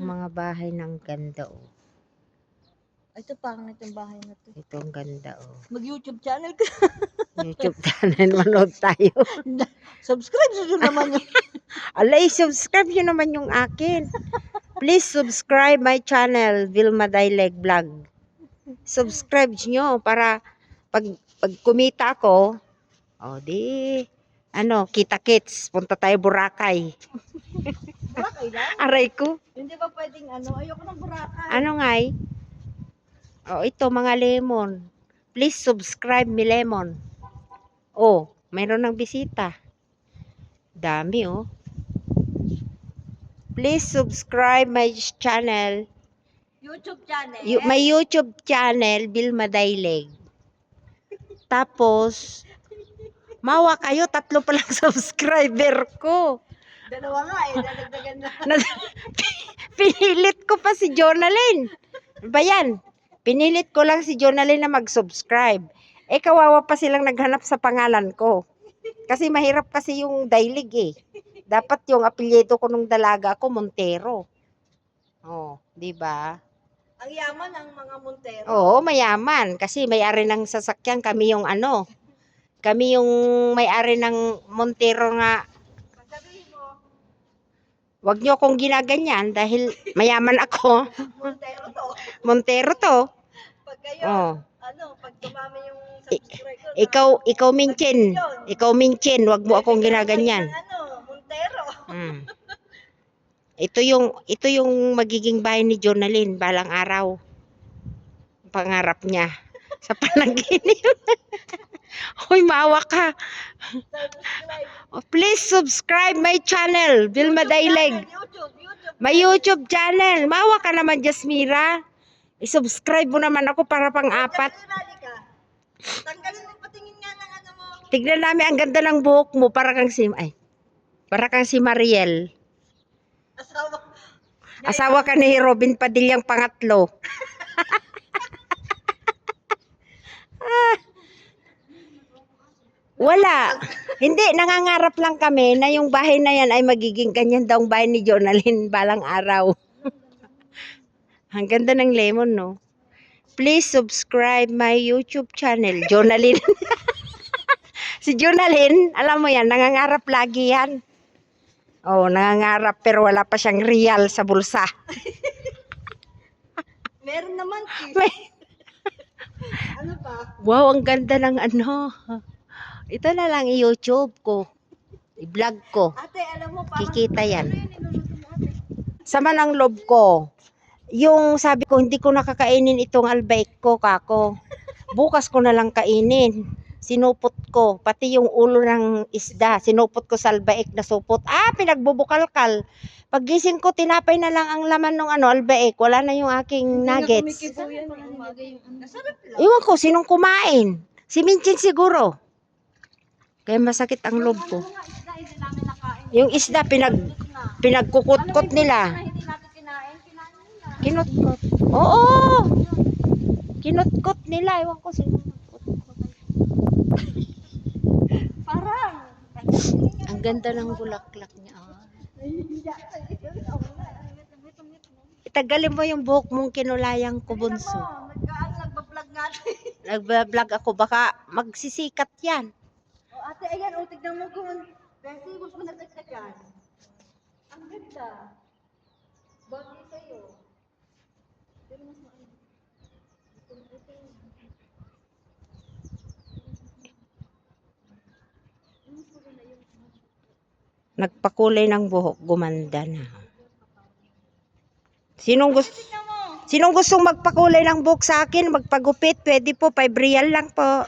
mga bahay ng ganda, oh. Ito pangit yung bahay na to. Ito ang ganda, oh. Mag-YouTube channel ka. YouTube channel, manood tayo. Subscribe nyo naman yung... Alay, subscribe nyo naman yung akin. Please subscribe my channel, Vilma Daileg Vlog. Subscribe nyo para pag kumita ako, kita-kits. Punta tayo Boracay. Boracay lang? Aray ko. Hindi ba pwedeng ayoko ng Boracay. Ano nga'y? Ito, mga lemon. Please subscribe mi lemon. Mayroon ng bisita. Dami, oh. Please subscribe my channel. YouTube channel? My YouTube channel, Vilma Daileg. Tapos, mawa kayo, 3 pa lang subscriber ko. Dalawa nga dadagdagan na. Pinilit ko pa si Jonalyn. Ba yan? Pinilit ko lang si Jonalyn na mag-subscribe. Kawawa pa silang naghanap sa pangalan ko. Kasi mahirap kasi yung Daileg, eh. Dapat yung apelyido ko nung dalaga ko, Montero. Di ba? Ang yaman ng mga Montero. Oo, mayaman. Kasi may-ari ng sasakyan, kami yung kami yung may-ari ng Montero nga. Sabihin mo, Wag nyo akong ginaganyan dahil mayaman ako. Montero to. Montero to. Pag kayo, pag dumami yung subscriber. Ikaw Minchin. Ikaw Minchin, wag mo akong ginaganyan. Montero. Ito yung magiging bahay ni Jonalyn balang araw. Pangarap niya sa panaginip. Hoy, maawa ka. Please subscribe my channel, Vilma Daileg. My YouTube channel. Maawa ka naman, Jasmira. I-subscribe mo naman ako para pang-4. Tanggalin mo, patingin nga ng mo. Tignan namin ang ganda ng buhok mo. Para kang si Mariel. Asawa ka ni Robin Padillang pangatlo. Wala. Hindi, nangangarap lang kami na yung bahay na yan ay magiging ganyan daw ang bahay ni Jonalyn balang araw. Ang ganda ng lemon, no? Please subscribe my YouTube channel, Jonalyn. Si Jonalyn, alam mo yan, nangangarap lagi yan. Nangangarap pero wala pa siyang real sa bulsa. Meron naman, Ano pa? Wow, ang ganda ng Ito na lang i-YouTube ko. I-vlog ko. Ate, alam mo, parang kikita yan. Sama ng loob ko. Yung sabi ko, hindi ko nakakainin itong albaik ko, kako. Bukas ko na lang kainin. Sinupot ko. Pati yung ulo ng isda. Sinupot ko sa albaik na supot. Pinagbubukalkal. Paggising ko, tinapay na lang ang laman ng albaik. Wala na yung aking nuggets. Iwan ko, sinong kumain? Si Minchin siguro. Kaya masakit ang loob ko. Yung isda, pinagkukot-kot nila. Kinutkot. Oo! Kinutkot nila. Ewan ko sino. Parang. Ang ganda ng bulaklak niya. Itagalin mo yung buhok mong kinulayang kubunso. Nagbablog natin. Nagbablog ako. Baka magsisikat yan. Ate, ayan, tignan mo kung kasi gusto mo nagtagtagan. Ang ganda. Bagay sa'yo. Pero mas maano. Nagpakulay ng buhok, gumanda na. Sinong gustong magpakulay ng buhok sa akin, magpagupit, pwede po, 5 real lang po.